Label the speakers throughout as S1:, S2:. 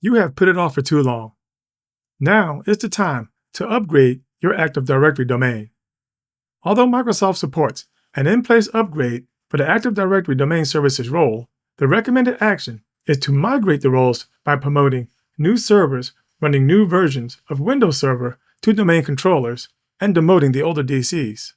S1: You have put it off for too long. Now is the time to upgrade your Active Directory domain. Although Microsoft supports an in-place upgrade for the Active Directory Domain Services role, the recommended action is to migrate the roles by promoting new servers running new versions of Windows Server to domain controllers and demoting the older DCs.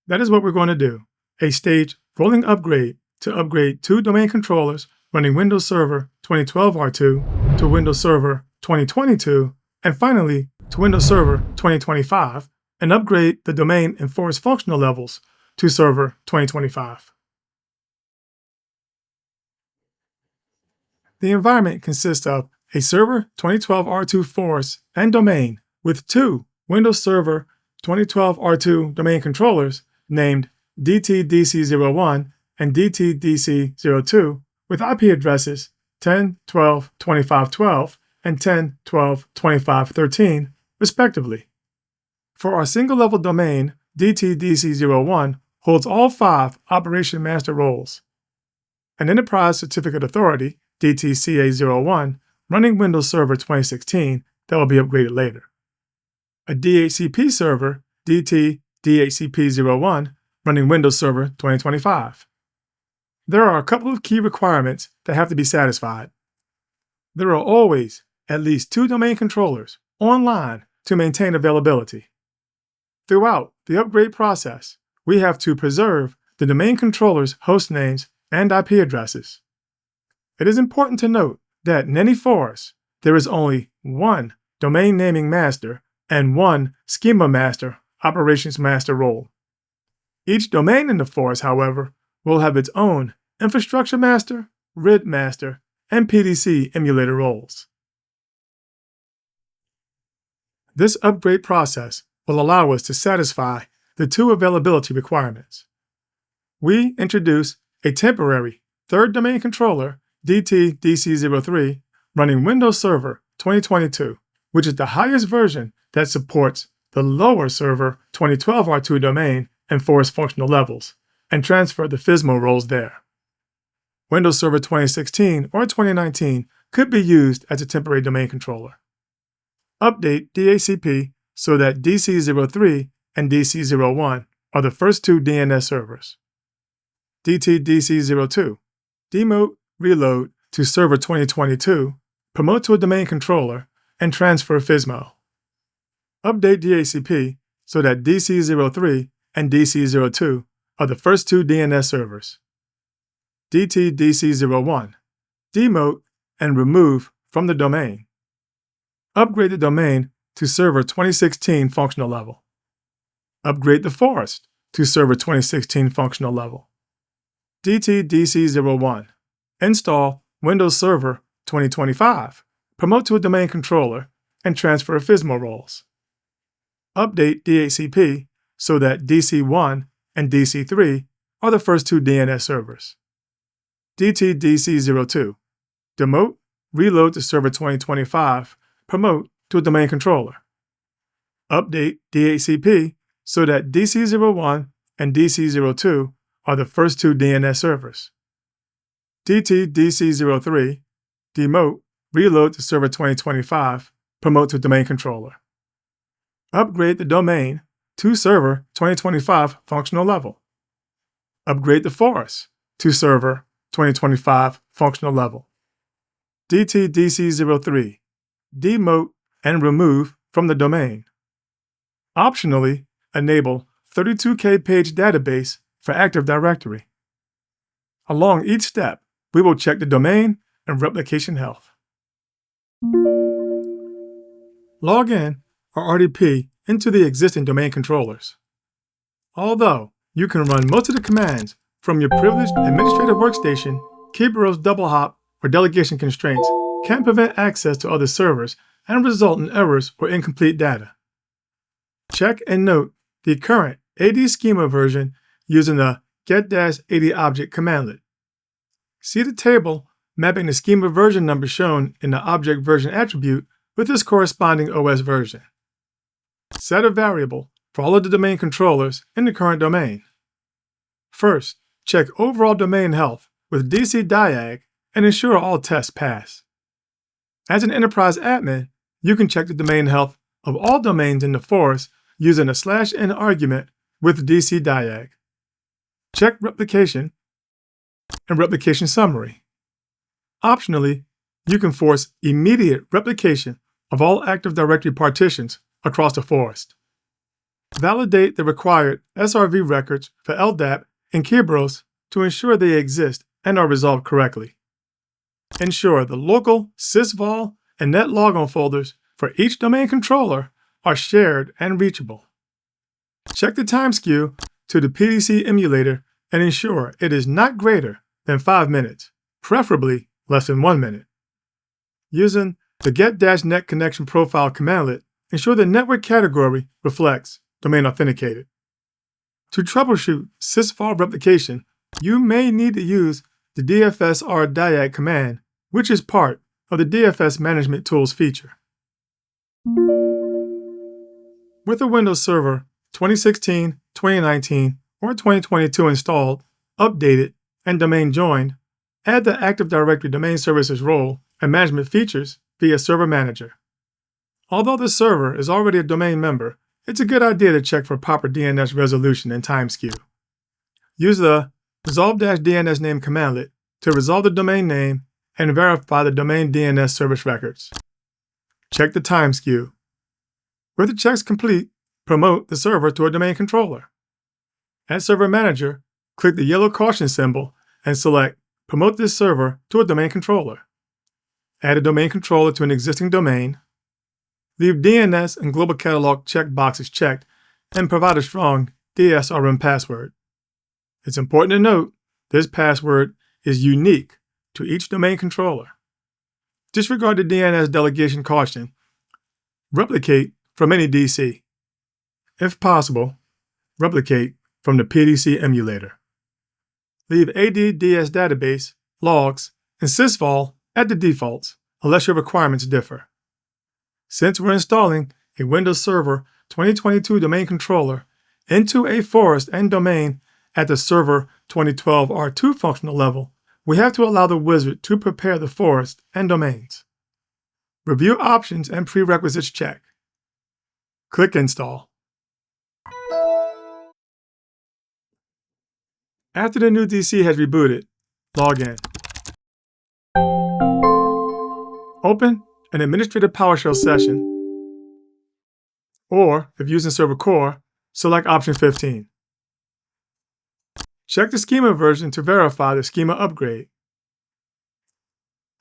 S1: That is what we're going to do, a staged rolling upgrade to upgrade 2 domain controllers running Windows Server 2012 R2 to Windows Server 2022, and finally to Windows Server 2025, and upgrade the domain and forest functional levels to Server 2025. The environment consists of a Server 2012 R2 forest and domain with 2 Windows Server 2012 R2 domain controllers named DTDC01 and DTDC02 with IP addresses 10.12.25.12 and 10.12.25.13, respectively. For our single-level domain, DTDC01 holds all 5 Operation Master roles. An Enterprise Certificate Authority, DTCA01, running Windows Server 2016 that will be upgraded later. A DHCP server, DHCP01, running Windows Server 2025. There are a couple of key requirements that have to be satisfied. There are always at least 2 domain controllers online to maintain availability. Throughout the upgrade process, we have to preserve the domain controller's host names and IP addresses. It is important to note that in any forest, there is only 1 domain naming master and 1 schema master, operations master role. Each domain in the forest, however, will have its own infrastructure master, RID master, and PDC emulator roles. This upgrade process will allow us to satisfy the 2 availability requirements. We introduce a temporary 3rd domain controller, DTDC03, running Windows Server 2022, which is the highest version that supports the lower Server 2012 R2 domain and forest functional levels, and transfer the FSMO roles there. Windows Server 2016 or 2019 could be used as a temporary domain controller. Update DHCP so that DC03 and DC01 are the first 2 DNS servers. DTDC02, demote, reload to Server 2022, promote to a domain controller, and transfer FSMO. Update DHCP so that DC03 and DC02 are the first 2 DNS servers. DTDC01, demote and remove from the domain. Upgrade the domain to Server 2016 functional level. Upgrade the forest to Server 2016 functional level. DTDC01, install Windows Server 2025, promote to a domain controller, and transfer FSMO roles. Update DHCP so that DC1 and DC3 are the first 2 DNS servers. DTDC02, demote, reload to Server 2025, promote to a domain controller. Update DHCP so that DC01 and DC02 are the first 2 DNS servers. DTDC03, demote, reload to Server 2025, promote to domain controller. Upgrade the domain to Server 2025 functional level. Upgrade the forest to Server 2025 functional level. DTDC03, demote and remove from the domain. Optionally, enable 32K page database for Active Directory. Along each step, we will check the domain and replication health. Log in or RDP into the existing domain controllers. Although you can run most of the commands from your privileged administrative workstation, Kerberos double hop or delegation constraints can prevent access to other servers and result in errors or incomplete data. Check and note the current AD schema version using the get-AD object commandlet. See the table mapping the schema version number shown in the object version attribute with its corresponding OS version. Set a variable for all of the domain controllers in the current domain. First, check overall domain health with DCDiag and ensure all tests pass. As an enterprise admin, you can check the domain health of all domains in the forest using a /n argument with DCDiag. Check replication and replication summary. Optionally, you can force immediate replication of all Active Directory partitions across the forest. Validate the required SRV records for LDAP and Kerberos to ensure they exist and are resolved correctly. Ensure the local sysvol and netlogon folders for each domain controller are shared and reachable. Check the time skew to the PDC emulator and ensure it is not greater than 5 minutes, preferably less than 1 minute. Using the get-net connection profile commandlet, ensure the network category reflects domain authenticated. To troubleshoot sysvol replication, you may need to use the DFSR diag command, which is part of the DFS Management Tools feature. With a Windows Server 2016, 2019, or 2022 installed, updated, and domain joined, add the Active Directory Domain Services role and management features via Server Manager. Although the server is already a domain member, it's a good idea to check for proper DNS resolution and time skew. Use the resolve-DNS name commandlet to resolve the domain name and verify the domain DNS service records. Check the time skew. With the checks complete, promote the server to a domain controller. At Server Manager, click the yellow caution symbol and select Promote this server to a domain controller. Add a domain controller to an existing domain. Leave DNS and Global Catalog checkboxes checked and provide a strong DSRM password. It's important to note this password is unique to each domain controller. Disregard the DNS delegation caution. Replicate from any DC. If possible, replicate from the PDC emulator. Leave AD/DS database, logs, and sysvol at the defaults unless your requirements differ. Since we're installing a Windows Server 2022 domain controller into a forest and domain at the Server 2012 R2 functional level, we have to allow the wizard to prepare the forest and domains. Review options and prerequisites check. Click Install. After the new DC has rebooted, log in. Open an administrative PowerShell session, or if using Server Core, select option 15. Check the schema version to verify the schema upgrade.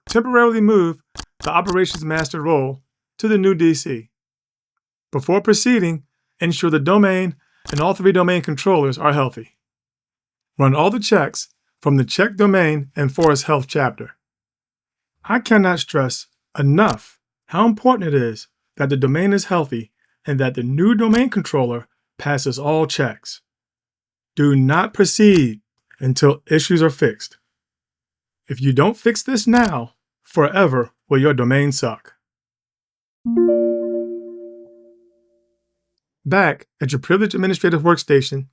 S1: Temporarily move the Operations Master role to the new DC. Before proceeding, ensure the domain and all 3 domain controllers are healthy. Run all the checks from the Check Domain and Forest Health chapter. I cannot stress enough how important it is that the domain is healthy and that the new domain controller passes all checks. Do not proceed until issues are fixed. If you don't fix this now, forever will your domain suck. Back at your Privileged Administrative Workstation,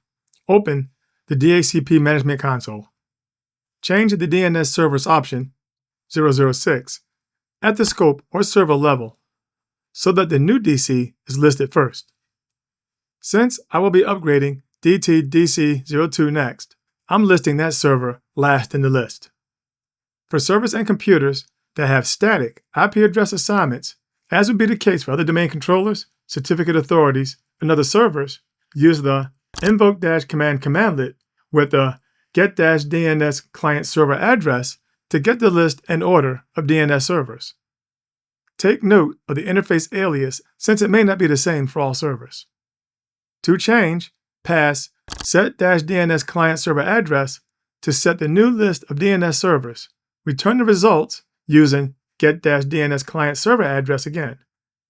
S1: open the DHCP Management Console. Change the DNS Servers option 006 at the scope or server level so that the new DC is listed first. Since I will be upgrading DTDC02 next, I'm listing that server last in the list. For servers and computers that have static IP address assignments, as would be the case for other domain controllers, certificate authorities, and other servers, use the invoke-command commandlet with the get-DNS client server address to get the list and order of DNS servers. Take note of the interface alias since it may not be the same for all servers. To change, pass set-DNS client server address to set the new list of DNS servers. Return the results using get-DNS client server address again,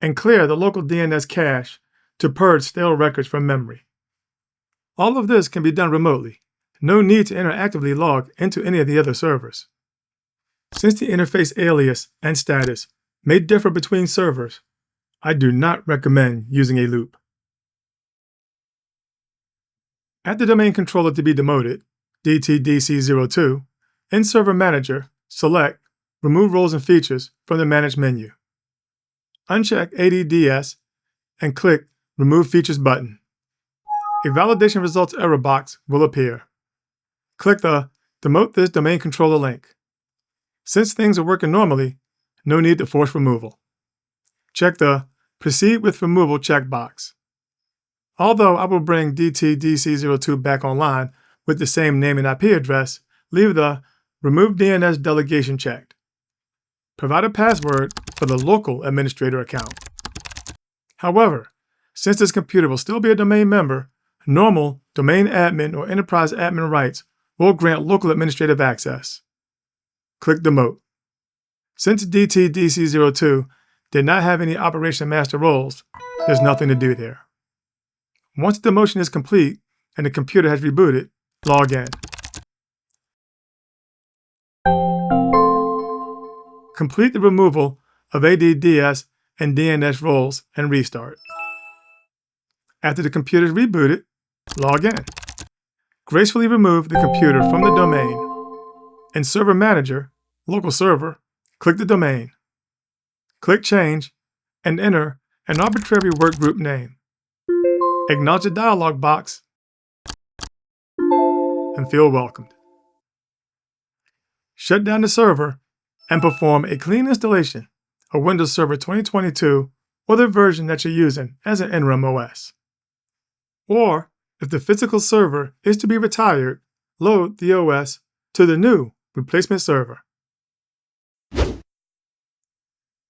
S1: and clear the local DNS cache to purge stale records from memory. All of this can be done remotely. No need to interactively log into any of the other servers. Since the interface alias and status may differ between servers, I do not recommend using a loop. At the domain controller to be demoted, DTDC02, in Server Manager, select remove roles and features from the Manage menu. Uncheck ADDS and click Remove Features button. A validation results error box will appear. Click the Demote this domain controller link. Since things are working normally, no need to force removal. Check the Proceed with Removal checkbox. Although I will bring DTDC02 back online with the same name and IP address, leave the Remove DNS delegation checked. Provide a password for the local administrator account. However, since this computer will still be a domain member, normal domain admin or enterprise admin rights will grant local administrative access. Click Demote. Since DTDC02 did not have any operation master roles, there's nothing to do there. Once demotion is complete and the computer has rebooted, log in. Complete the removal of ADDS and DNS roles and restart. After the computer is rebooted, log in. Gracefully remove the computer from the domain. In Server Manager, Local Server, click the domain. Click Change and enter an arbitrary workgroup name. Acknowledge the dialog box and feel welcomed. Shut down the server and perform a clean installation of Windows Server 2022 or the version that you're using as an interim OS. Or, if the physical server is to be retired, load the OS to the new replacement server.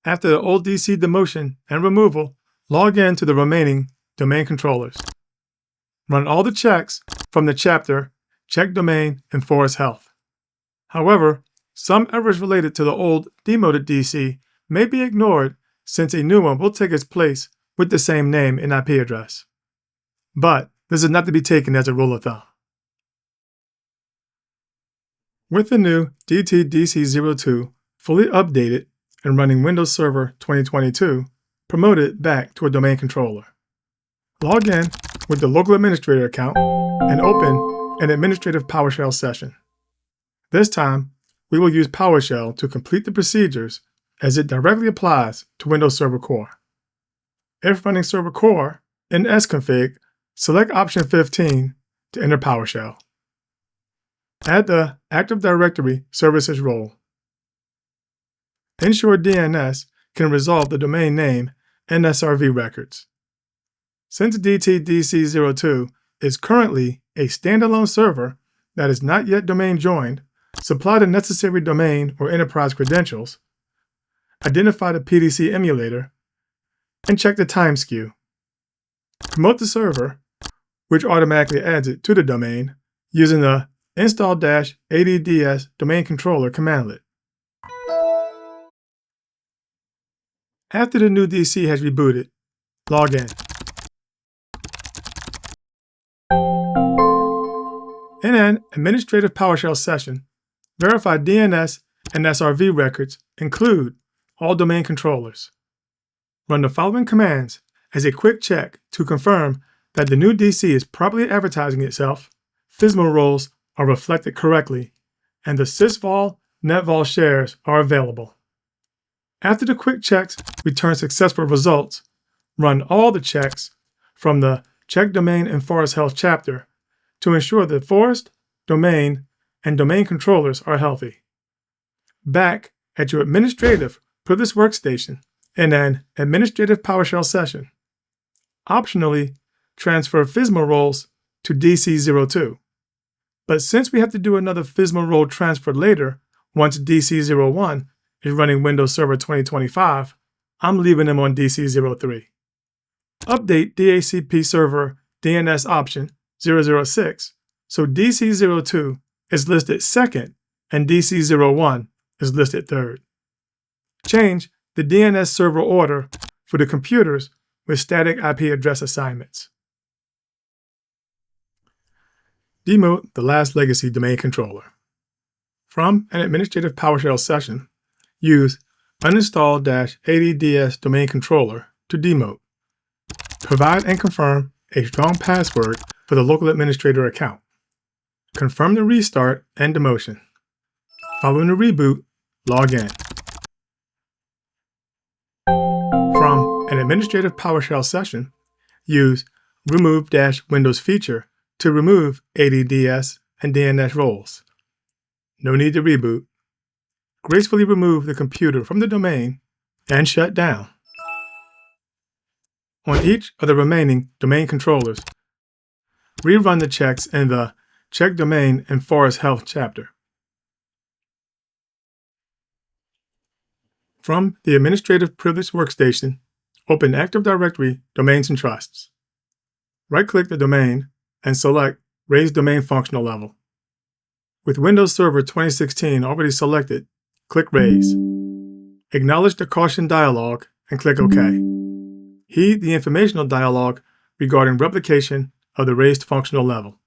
S1: After the old DC demotion and removal, log in to the remaining domain controllers. Run all the checks from the chapter Check Domain and Forest Health. However, some errors related to the old demoted DC may be ignored since a new one will take its place with the same name and IP address. But this is not to be taken as a rule of thumb. With the new DTDC02 fully updated and running Windows Server 2022, promote it back to a domain controller. Log in with the local administrator account and open an administrative PowerShell session. This time, we will use PowerShell to complete the procedures as it directly applies to Windows Server Core. If running Server Core, in sconfig, select option 15 to enter PowerShell. Add the Active Directory Services role. Ensure DNS can resolve the domain name and SRV records. Since DTDC02 is currently a standalone server that is not yet domain joined, supply the necessary domain or enterprise credentials, identify the PDC emulator, and check the time skew. Promote the server, which automatically adds it to the domain, using the install-adds domain controller commandlet. After the new DC has rebooted, log in. In an administrative PowerShell session, verify DNS and SRV records include all domain controllers. Run the following commands as a quick check to confirm that the new DC is properly advertising itself, FSMO roles are reflected correctly, and the sysvol netvol shares are available. After the quick checks return successful results, run all the checks from the Check Domain and Forest Health chapter to ensure that forest, domain, and domain controllers are healthy. Back at your administrative privileged workstation in an administrative PowerShell session, optionally transfer FSMO roles to DC02. But since we have to do another FSMO role transfer later, once DC01 is running Windows Server 2025, I'm leaving them on DC03. Update DHCP server DNS option 006 so DC02 is listed second and DC01 is listed third. Change the DNS server order for the computers with static IP address assignments. Demote the last legacy domain controller. From an administrative PowerShell session, use uninstall-adds domain controller to demote. Provide and confirm a strong password for the local administrator account. Confirm the restart and demotion. Following the reboot, log in. administrative PowerShell session, use remove-Windows feature to remove ADDS and DNS roles. No need to reboot. Gracefully remove the computer from the domain and shut down. On each of the remaining domain controllers, rerun the checks in the Check Domain and Forest Health chapter. From the Administrative Privilege Workstation, open Active Directory Domains and Trusts. Right-click the domain and select Raise Domain Functional Level. With Windows Server 2016 already selected, click Raise. Acknowledge the caution dialog and click OK. Heed the informational dialog regarding replication of the raised functional level.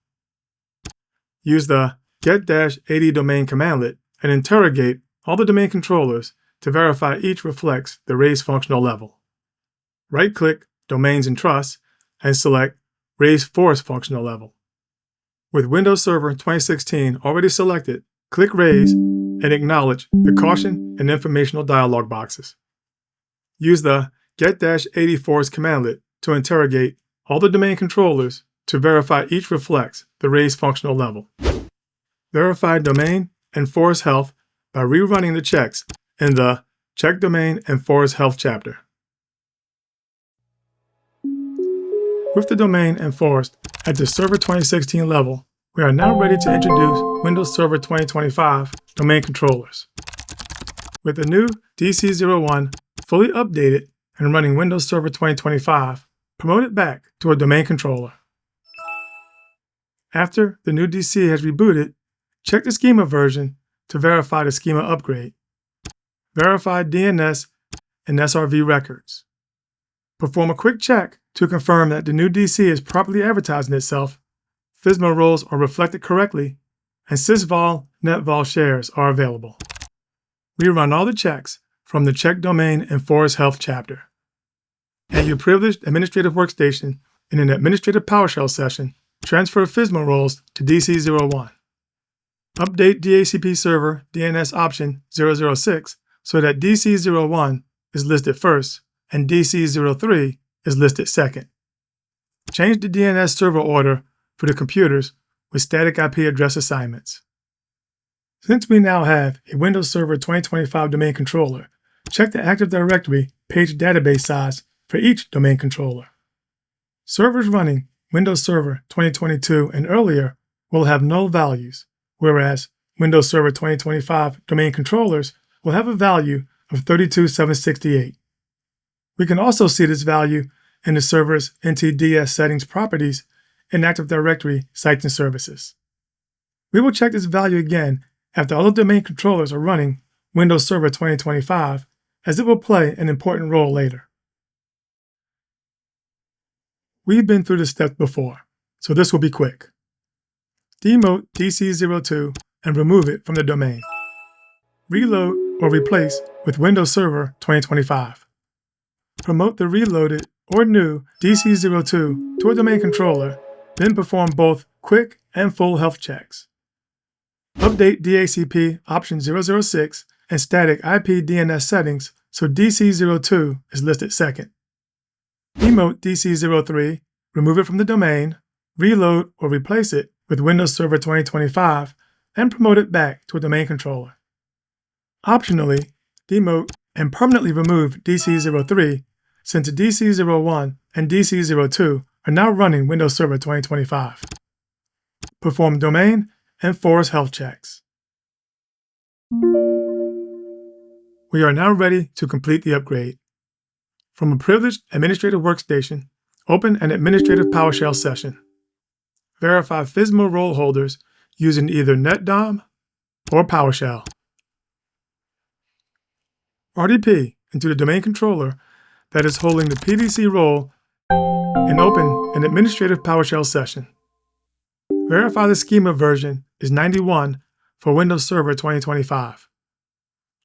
S1: Use the get-AD domain commandlet and interrogate all the domain controllers to verify each reflects the raised functional level. Right-click Domains and Trusts and select Raise Forest Functional Level. With Windows Server 2016 already selected, click Raise and acknowledge the caution and informational dialog boxes. Use the get-AD Forest commandlet to interrogate all the domain controllers to verify each reflects the raised functional level. Verify domain and forest health by rerunning the checks in the Check Domain and Forest Health chapter. With the domain and forest at the Server 2016 level, we are now ready to introduce Windows Server 2025 domain controllers. With the new DC01 fully updated and running Windows Server 2025, promote it back to a domain controller. After the new DC has rebooted, check the schema version to verify the schema upgrade. Verify DNS and SRV records. Perform a quick check to confirm that the new DC is properly advertising itself, FSMO roles are reflected correctly, and sysvol netvol shares are available. Rerun all the checks from the Check Domain and Forest Health chapter. At your privileged administrative workstation in an administrative PowerShell session, transfer FSMO roles to DC01. Update DHCP server DNS option 006 so that DC01 is listed first and DC03 is listed second. Change the DNS server order for the computers with static IP address assignments. Since we now have a Windows Server 2025 domain controller, check the Active Directory page database size for each domain controller. Servers running Windows Server 2022 and earlier will have null values, whereas Windows Server 2025 domain controllers will have a value of 32,768. We can also see this value in the server's NTDS settings properties in Active Directory Sites and Services. We will check this value again after all the domain controllers are running Windows Server 2025, as it will play an important role later. We've been through this step before, so this will be quick. Demote DC02 and remove it from the domain. Reload or replace with Windows Server 2025. Promote the reloaded or new DC02 to a domain controller, then perform both quick and full health checks. Update DHCP option 006 and static IP DNS settings so DC02 is listed second. Demote DC03, remove it from the domain, reload or replace it with Windows Server 2025, and promote it back to a domain controller. Optionally, demote and permanently remove DC03 since DC01 and DC02 are now running Windows Server 2025. Perform domain and forest health checks. We are now ready to complete the upgrade. From a privileged administrative workstation, open an administrative PowerShell session. Verify FSMO role holders using either NetDOM or PowerShell. RDP into the domain controller that is holding the PDC role and open an administrative PowerShell session. Verify the schema version is 91 for Windows Server 2025.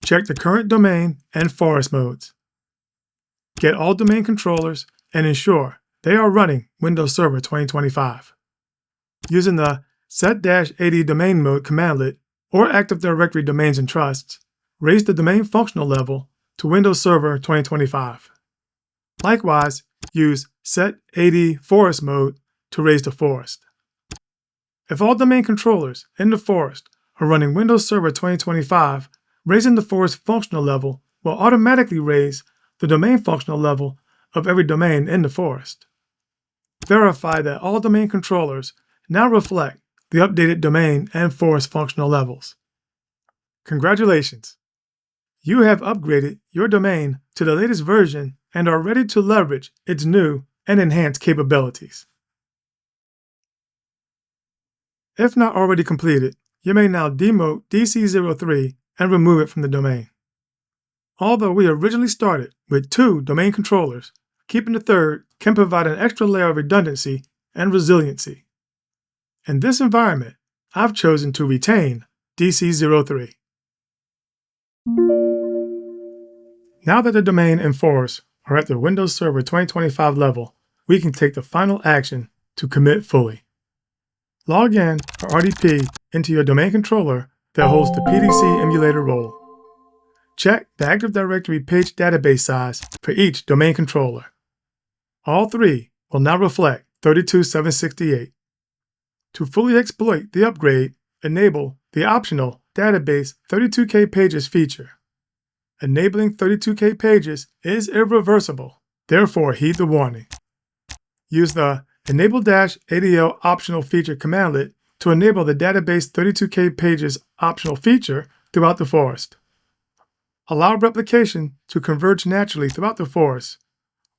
S1: Check the current domain and forest modes. Get all domain controllers and ensure they are running Windows Server 2025. Using the set-AD domain mode commandlet or Active Directory Domains and Trusts, raise the domain functional level to Windows Server 2025. Likewise, use set AD forest mode to raise the forest. If all domain controllers in the forest are running Windows Server 2025, raising the forest functional level will automatically raise the domain functional level of every domain in the forest. Verify that all domain controllers now reflect the updated domain and forest functional levels. Congratulations! You have upgraded your domain to the latest version and are ready to leverage its new and enhanced capabilities. If not already completed, you may now demote DC03 and remove it from the domain. Although we originally started with 2 domain controllers, keeping the third can provide an extra layer of redundancy and resiliency. In this environment, I've chosen to retain DC03. Now that the domain and forest are at the Windows Server 2025 level, we can take the final action to commit fully. Log in or RDP into your domain controller that holds the PDC emulator role. Check the Active Directory page database size for each domain controller. All 3 will now reflect 32768. To fully exploit the upgrade, enable the optional Database 32K Pages feature. Enabling 32K pages is irreversible, therefore heed the warning. Use the Enable-ADL optional feature commandlet to enable the Database 32K pages optional feature throughout the forest. Allow replication to converge naturally throughout the forest,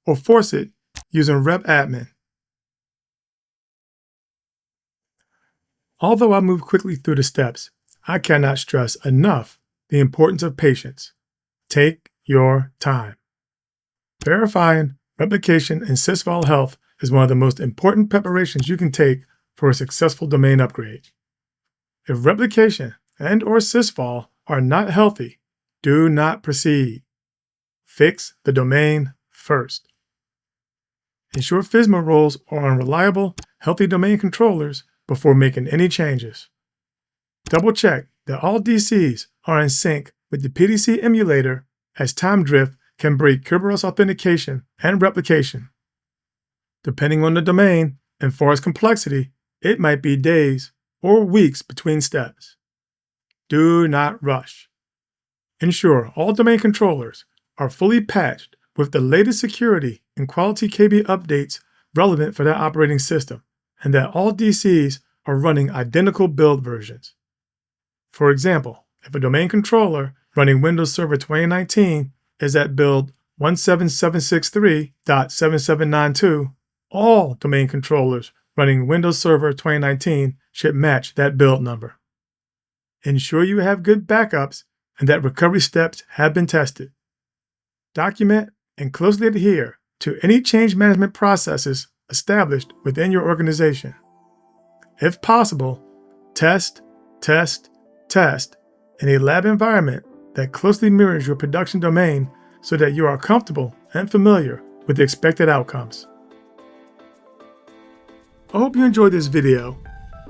S1: or force it using Repadmin. Although I move quickly through the steps, I cannot stress enough the importance of patience. Take your time. Verifying replication and sysvol health is one of the most important preparations you can take for a successful domain upgrade. If replication and/or sysvol are not healthy, do not proceed. Fix the domain first. Ensure FSMO roles are on reliable, healthy domain controllers before making any changes. Double-check that all DCs are in sync with the PDC emulator, as time drift can break Kerberos authentication and replication. Depending on the domain and forest complexity, it might be days or weeks between steps. Do not rush. Ensure all domain controllers are fully patched with the latest security and quality KB updates relevant for that operating system, and that all DCs are running identical build versions. For example, if a domain controller running Windows Server 2019 is at build 17763.7792, all domain controllers running Windows Server 2019 should match that build number. Ensure you have good backups and that recovery steps have been tested. Document and closely adhere to any change management processes established within your organization. If possible, test in a lab environment that closely mirrors your production domain so that you are comfortable and familiar with the expected outcomes. I hope you enjoyed this video,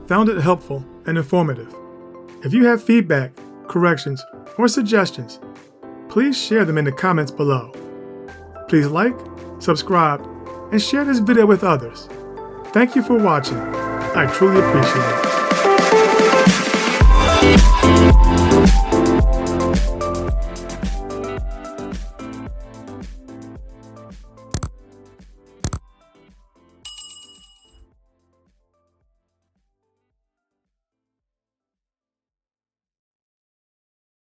S1: found it helpful and informative. If you have feedback, corrections, or suggestions, please share them in the comments below. Please like, subscribe, and share this video with others. Thank you for watching. I truly appreciate it.